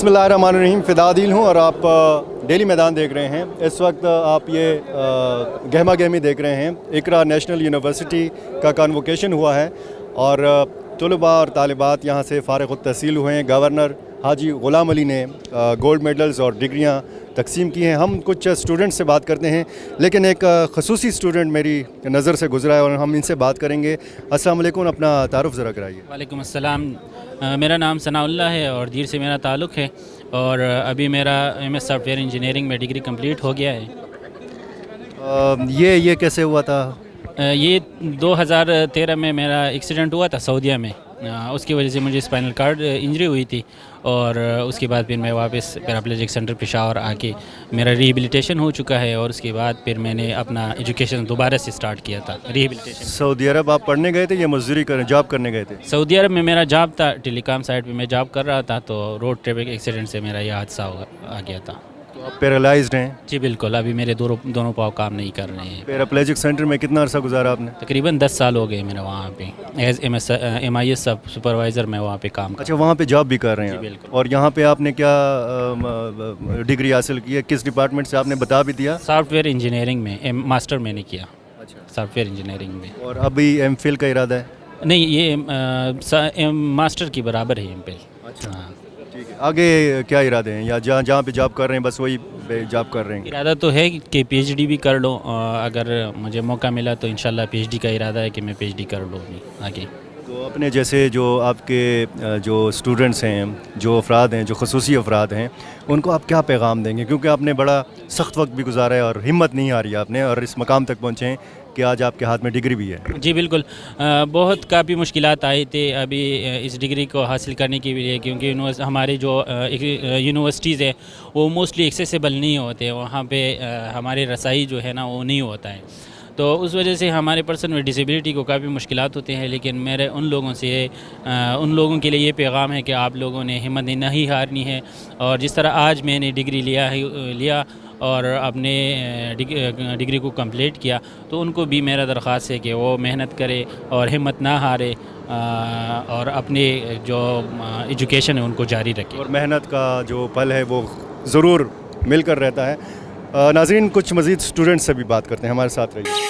बिस्मिल्लाहिर्रहमानिर्रहीम। फ़िदा दिल हूँ और आप डेली मैदान देख रहे हैं। इस वक्त आप ये गहमा गहमी देख रहे हैं। इकरा नेशनल यूनिवर्सिटी का कन्वोकेशन हुआ है और तलबा और तालिबात यहाँ से फ़ारिग़ तहसील हुए हैं। गवर्नर हाजी ग़ुलाम अली ने गोल्ड मेडल्स और डिग्रियाँ तकसीम की हैं। हम कुछ स्टूडेंट से बात करते हैं, लेकिन एक ख़ुसूसी स्टूडेंट मेरी नज़र से गुज़रा है और हम इनसे बात करेंगे। अस्सलाम वालेकुम, अपना तारुफ़ ज़रा कराइए। वालेकुम अस्सलाम। मेरा नाम सनाउल्लाह है और जीर से मेरा ताल्लुक़ है और अभी मेरा MS सॉफ्टवेयर इंजीनियरिंग में डिग्री कंप्लीट हो गया है। ये कैसे हुआ था? ये 2013 में मेरा एक्सीडेंट हुआ था सऊदीया में। उसकी वजह से मुझे स्पाइनल कार्ड इंजरी हुई थी और उसके बाद फिर मैं वापस पैराप्लेजिक सेंटर पेशावर आके मेरा रिहेबिलिटेशन हो चुका है और उसके बाद फिर मैंने अपना एजुकेशन दोबारा से स्टार्ट किया था। रिहेबिलिटेशन। सऊदी अरब आप पढ़ने गए थे या मजदूरी करने, जॉब करने गए थे? सऊदी अरब में मेरा जॉब था, टेलीकॉम साइट पे मैं जॉब कर रहा था, तो रोड ट्रैफिक एक्सीडेंट से मेरा ये हादसा आ गया था। तो आप पैरालाइज्ड हैं? जी बिल्कुल, अभी मेरे दोनों पाँव काम नहीं कर रहे हैं। पैराप्लेजिक सेंटर में कितना अरसा गुजारा आपने? तकरीबन 10 साल हो गए मेरा वहाँ पे एज MIS सुपरवाइज़र मैं वहाँ पे काम कर। अच्छा, वहाँ पे जॉब भी कर रहे हैं जी, आप? बिल्कुल। और यहाँ पे आपने क्या डिग्री हासिल की है? किस डिपार्टमेंट से आपने बता भी दिया? सॉफ्टवेयर इंजीनियरिंग में मास्टर मैंने किया। अच्छा। सॉफ्टवेयर इंजीनियरिंग में। और अभी MPhil का इरादा है? नहीं, ये मास्टर की बराबर है MPhil। अच्छा, हाँ। ठीक है। आगे क्या इरादे हैं, या जहाँ पे जॉब कर रहे हैं बस वही पे जॉब कर रहे हैं? इरादा तो है कि PhD भी कर लो, अगर मुझे मौका मिला तो इंशाल्लाह PhD का इरादा है कि मैं PhD कर लूँ आगे। तो अपने जैसे जो आपके जो स्टूडेंट्स हैं, जो अफराद हैं, जो खसूसी अफराद हैं, उनको आप क्या पैगाम देंगे? क्योंकि आपने बड़ा सख्त वक्त भी गुजारा है और हिम्मत नहीं हारी आपने और इस मकाम तक पहुँचे हैं कि आज आपके हाथ में डिग्री भी है। जी बिल्कुल। बहुत काफ़ी मुश्किलात आई थी अभी इस डिग्री को हासिल करने के लिए, क्योंकि हमारे जो यूनिवर्सिटीज़ है वो मोस्टली एक्सेसिबल नहीं होते, वहाँ पे हमारे रसाई जो है ना वो नहीं होता है, तो उस वजह से हमारे पर्सन विद डिसेबिलिटी को काफ़ी मुश्किलात होते हैं। लेकिन मेरे उन लोगों के लिए ये पैगाम है कि आप लोगों ने हिम्मत नहीं हारनी है और जिस तरह आज मैंने डिग्री लिया और अपने डिग्री को कंप्लीट किया, तो उनको भी मेरा दरख्वास्त है कि वो मेहनत करे और हिम्मत ना हारे और अपने जो एजुकेशन है उनको जारी रखें। और मेहनत का जो पल है वो ज़रूर मिलकर रहता है। नाज़रीन, कुछ मज़ीद स्टूडेंट्स से भी बात करते हैं, हमारे साथ रहिए।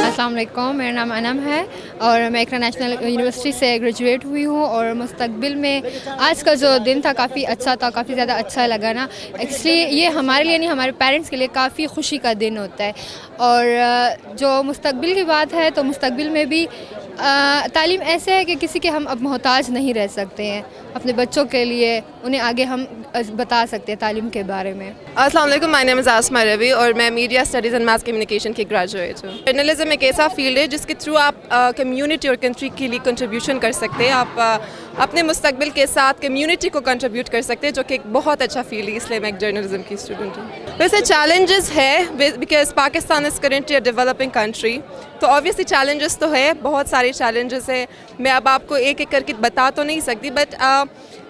अस्सलाम वालेकुम, मेरा नाम अनम है और मैं इकरा नेशनल यूनिवर्सिटी से ग्रेजुएट हुई हूँ और मुस्तकबिल में आज का जो दिन था काफ़ी अच्छा था, काफ़ी ज़्यादा अच्छा लगा ना। इसलिए ये हमारे लिए नहीं, हमारे पेरेंट्स के लिए काफ़ी खुशी का दिन होता है। और जो मुस्तकबिल की बात है तो मुस्तकबिल में भी तालीम ऐसे है कि किसी के हम अब मोहताज नहीं रह सकते हैं। अपने बच्चों के लिए उन्हें आगे हम बता सकते हैं तालीम के बारे में। अस्सलाम वालेकुम, माय नेम इज़ आसमा रवि और मैं media studies and mass communication की ग्रेजुएट हूँ। जर्नलिज्म एक ऐसा फील्ड है जिसके थ्रू आप कम्युनिटी और कंट्री के लिए कंट्रीब्यूशन कर सकते हैं। आप अपने मुस्तकबिल के साथ कम्युनिटी को कंट्रीब्यूट कर सकते हैं, जो कि एक बहुत अच्छा फील्ड है। इसलिए मैं एक जर्नलिज्म की स्टूडेंट हूँ। वैसे चैलेंजेस है because Pakistan is currently a developing country, तो ऑब्वियसली चैलेंजेस तो है, बहुत सारे चैलेंजेस है। मैं अब आपको एक एक करके बता तो नहीं सकती, बट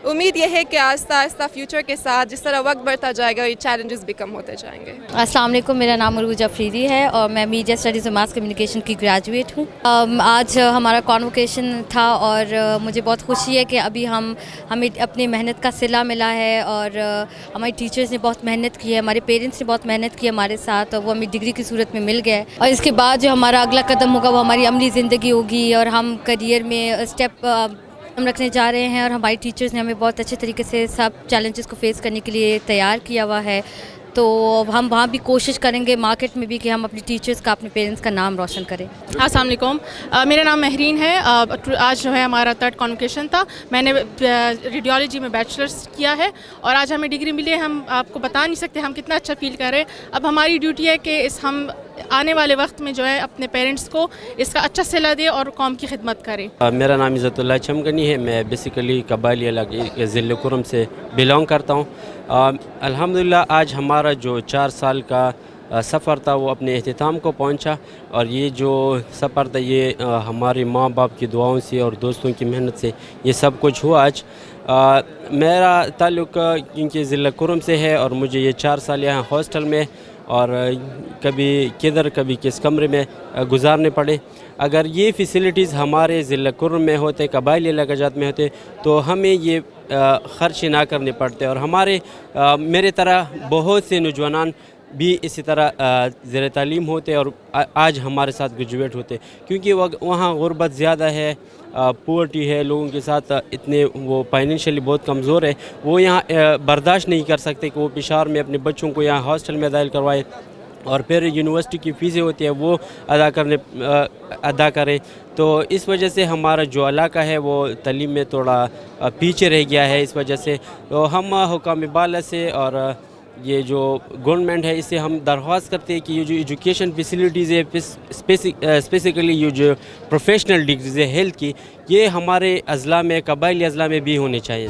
उम्मीद यह है कि आहिस्ता आहिस्ता फ्यूचर के साथ जिस तरह वक्त बढ़ता जाएगा ये चैलेंजेस भी कम होते जाएंगे। अस्सलाम वालेकुम, मेरा नाम उर्वजा अफरीदी है और मैं मीडिया स्टडीज़ और मास कम्युनिकेशन की ग्रेजुएट हूँ। आज हमारा कॉन्वोकेशन था और मुझे बहुत खुशी है कि अभी हमें अपनी मेहनत का सिला मिला है और हमारे टीचर्स ने बहुत मेहनत की है, हमारे पेरेंट्स ने बहुत मेहनत की हमारे साथ और वो हमें डिग्री की सूरत में मिल गया है। और इसके बाद जो हमारा अगला कदम होगा वो हमारी अमली ज़िंदगी होगी और हम करियर में स्टेप हम रखने जा रहे हैं और हमारी टीचर्स ने हमें बहुत अच्छे तरीके से सब चैलेंजेस को फेस करने के लिए तैयार किया हुआ है। तो हम वहाँ भी कोशिश करेंगे मार्केट में भी कि हम अपने टीचर्स का, अपने पेरेंट्स का नाम रोशन करें। अस्सलाम वालेकुम, मेरा नाम महरीन है। आज जो है हमारा 3rd कॉन्वोकेशन था। मैंने रेडियोलॉजी में बैचलर्स किया है और आज हमें डिग्री मिली है। हम आपको बता नहीं सकते हम कितना अच्छा फील कर रहे हैं। अब हमारी ड्यूटी है कि हम आने वाले वक्त में जो है अपने पेरेंट्स को इसका अच्छा सिला दे और कौम की खिदमत करें। मेरा नाम इज़्ज़तुल्लाह चमगनी है। मैं बेसिकली कबायली इलाके के ज़िले कुरम से बिलोंग करता हूँ। अल्हम्दुलिल्लाह आज हमारा जो 4 साल का सफ़र था वो अपने अख्तिताम को पहुंचा और ये जो सफ़र था ये हमारे माँ बाप की दुआओं से और दोस्तों की मेहनत से ये सब कुछ हुआ। आज मेरा ताल्लुक़ क्योंकि ज़िला कुरम से है और मुझे ये 4 साल यहाँ हॉस्टल में اور کبھی کدھر کبھی کس کمرے میں گزارنے پڑے. اگر یہ فیسلٹیز ہمارے ضلع کرم میں ہوتے, قبائلی علاقہ جات میں ہوتے, تو ہمیں یہ خرچ نہ کرنے پڑتے. اور ہمارے میرے طرح بہت سے نوجوانان بھی اسی طرح زیر تعلیم ہوتے اور آج ہمارے ساتھ گریجویٹ ہوتے, کیونکہ وہاں غربت زیادہ ہے, پورٹی ہے, لوگوں کے ساتھ اتنے وہ فائنینشلی بہت کمزور ہے, وہ یہاں برداشت نہیں کر سکتے کہ وہ پشاور میں اپنے بچوں کو یہاں ہاسٹل میں داخل کروائے اور پھر یونیورسٹی کی فیسیں ہوتی ہیں وہ ادا کریں. تو اس وجہ سے ہمارا جو علاقہ ہے وہ تعلیم میں تھوڑا پیچھے رہ گیا ہے. اس وجہ سے تو ہم حکام بالا سے اور یہ جو گورنمنٹ ہے اس سے ہم درخواست کرتے ہیں کہ یہ جو ایجوکیشن فیسلٹیز ہے, اسپیسیکلی یہ جو پروفیشنل ڈگریز ہے ہیلتھ کی, یہ ہمارے اضلاع میں, قبائلی اضلاع میں بھی ہونے چاہیے.